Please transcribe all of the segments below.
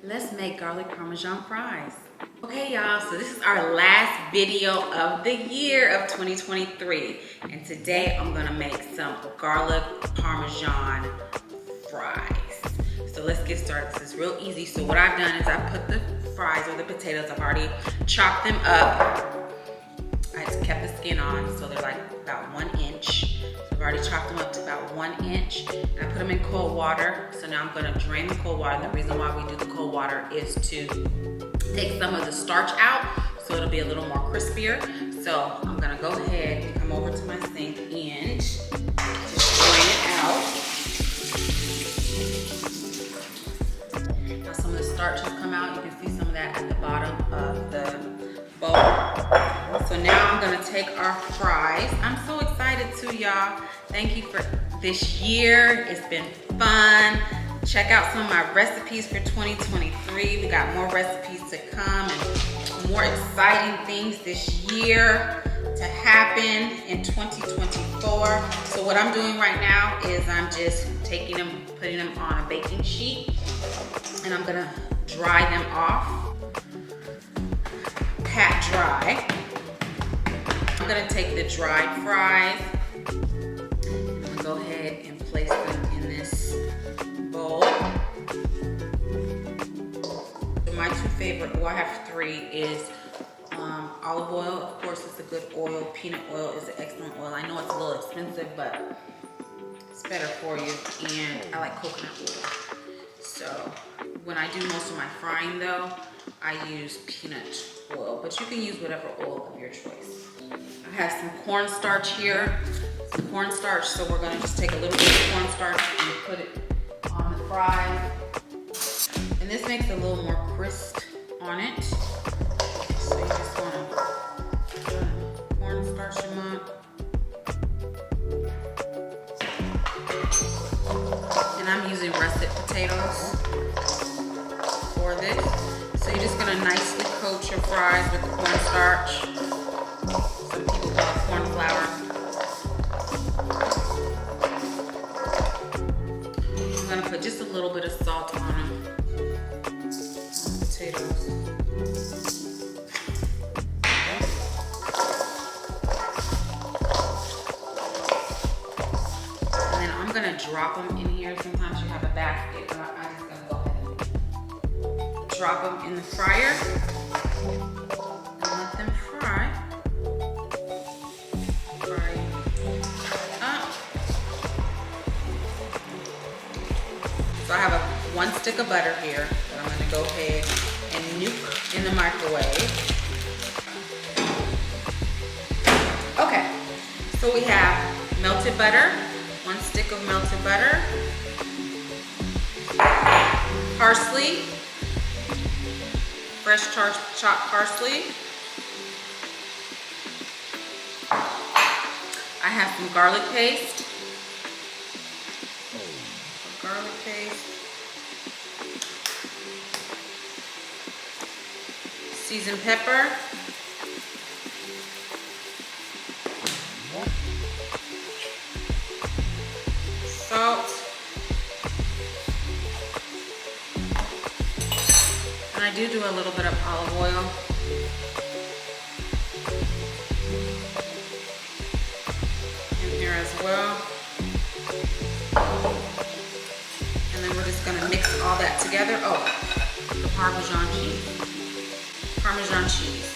Let's make garlic Parmesan fries. Okay, y'all, so this is our last video of the year of 2023. And today I'm gonna make some garlic Parmesan fries. So let's get started. This is real easy. So what I've done is I put the fries or the potatoes, I've already chopped them up. I just kept the skin on, so they're like about 1 inch. So I've already chopped them up to about 1 inch. And I put them in cold water. So now I'm gonna drain the cold water. And the reason why we do the cold water is to take some of the starch out, so it'll be a little more crispier. So I'm gonna go ahead and come over to my sink and just drain it out. Now some of the starch has come out. You can see some of that at the bottom of the bowl. So now I'm gonna take our fries. I'm so excited too, y'all. Thank you for this year. It's been fun. Check out some of my recipes for 2023. We got more recipes to come and more exciting things this year to happen in 2024. So what I'm doing right now is I'm just taking them, putting them on a baking sheet, and I'm gonna dry them off, pat dry. I'm gonna take the dried fries, I'm gonna go ahead and place them in this bowl. My two favorite, well I have three, is olive oil. Of course it's a good oil. Peanut oil is an excellent oil. I know it's a little expensive, but it's better for you. And I like coconut oil. So when I do most of my frying though, I use peanut oil, but you can use whatever oil of your choice. I have some cornstarch here, some cornstarch, so we're gonna just take a little bit of cornstarch and put it on the fries. And this makes it a little more crisp on it. So you just wanna cornstarch them up. And I'm using russet potatoes for this. So you're just gonna nicely coat your fries with the cornstarch. Some people call it corn flour. I'm gonna put just a little bit of salt on them. Potatoes. And then I'm gonna drop them in here. Sometimes you have a basket, but I'm just gonna go ahead and drop them in the fryer and let them fry. So I have one stick of butter here that I'm gonna go ahead and nuke in the microwave. Okay, so we have melted butter, 1 stick of melted butter, parsley, fresh chopped parsley. I have some garlic paste. Garlic paste, seasoned pepper, salt, and I do a little bit of olive oil. In here as well. Gonna mix all that together. Oh, the Parmesan cheese. Parmesan cheese.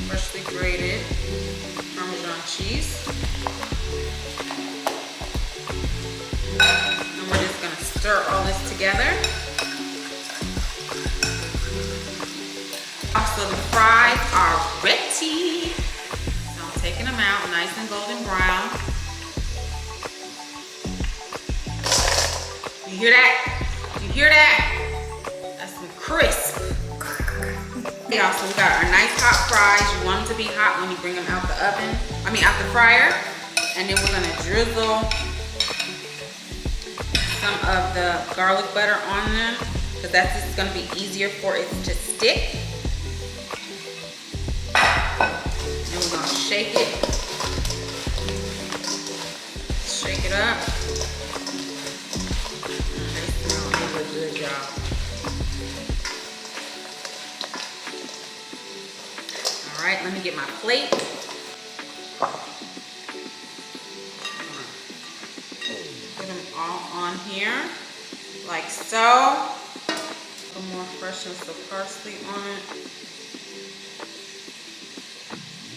Freshly grated Parmesan cheese. And we're just gonna stir all this together. Also, the fries are ready. So I'm taking them out nice and golden brown. You hear that? You hear that? That's some crisp. Yeah, so we got our nice hot fries. You want them to be hot when you bring them out the oven. I mean, out the fryer. And then we're gonna drizzle some of the garlic butter on them, because that's just gonna be easier for it to stick. And we're gonna shake it. Shake it up. They smell really good, y'all. All right, let me get my plate. Put them all on here, like so. A little more fresh of parsley on it.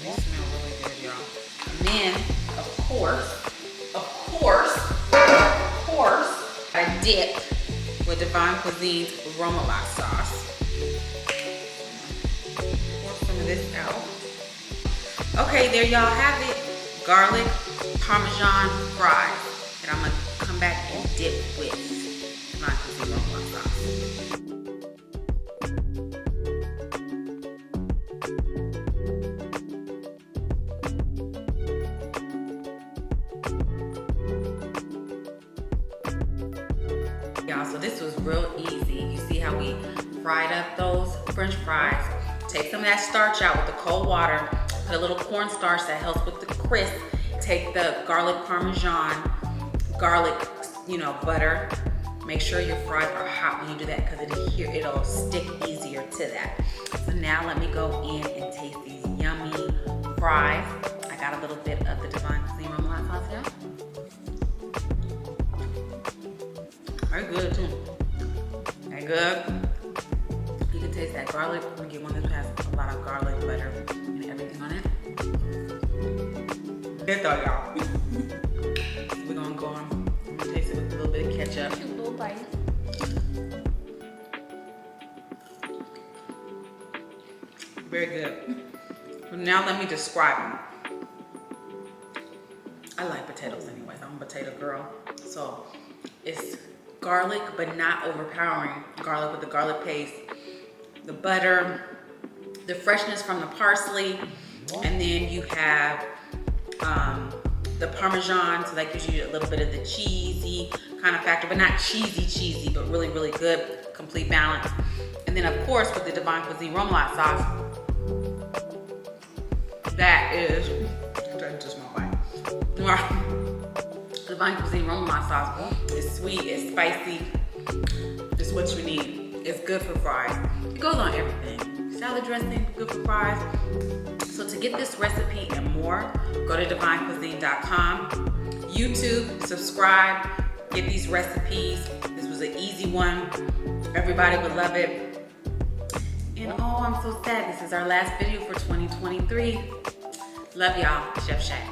They smell really good, y'all. And then, of course, I dip with Divine Cuisine's aromatic sauce. Pour some of this out. Okay, there y'all have it. Garlic Parmesan fries that I'm gonna come back and dip with Divine Cuisine aromatic sauce. Y'all, so this was real easy. You see how we fried up those French fries. Take some of that starch out with the cold water. Put a little cornstarch that helps with the crisp. Take the garlic Parmesan, garlic, butter. Make sure your fries are hot when you do that because it'll stick easier to that. So now let me go in and taste these yummy fries. I got a little bit of the Divine Cuisine aromatic sauce here. Very good too. Very good. You can taste that garlic. I'm gonna get one that has a lot of garlic, butter, and everything on it. Good though, y'all. We're gonna go on. I'm gonna taste it with a little bit of ketchup. A little bite. Very good. Now let me describe them. I like potatoes anyways. I'm a potato girl. So it's garlic, but not overpowering garlic with the garlic paste, the butter, the freshness from the parsley, and then you have the Parmesan, so that gives you a little bit of the cheesy kind of factor, but not cheesy, but really, really good, complete balance. And then of course with the Divine Cuisine aromatic sauce, that is, just my bite. Divine Cuisine aromatic sauce is sweet, it's spicy, it's what you need. It's good for fries. It goes on everything. Salad dressing, good for fries. So to get this recipe and more, go to divinecuisine.com. YouTube, subscribe, get these recipes. This was an easy one. Everybody would love it. And oh, I'm so sad. This is our last video for 2023. Love y'all, Chef Shay.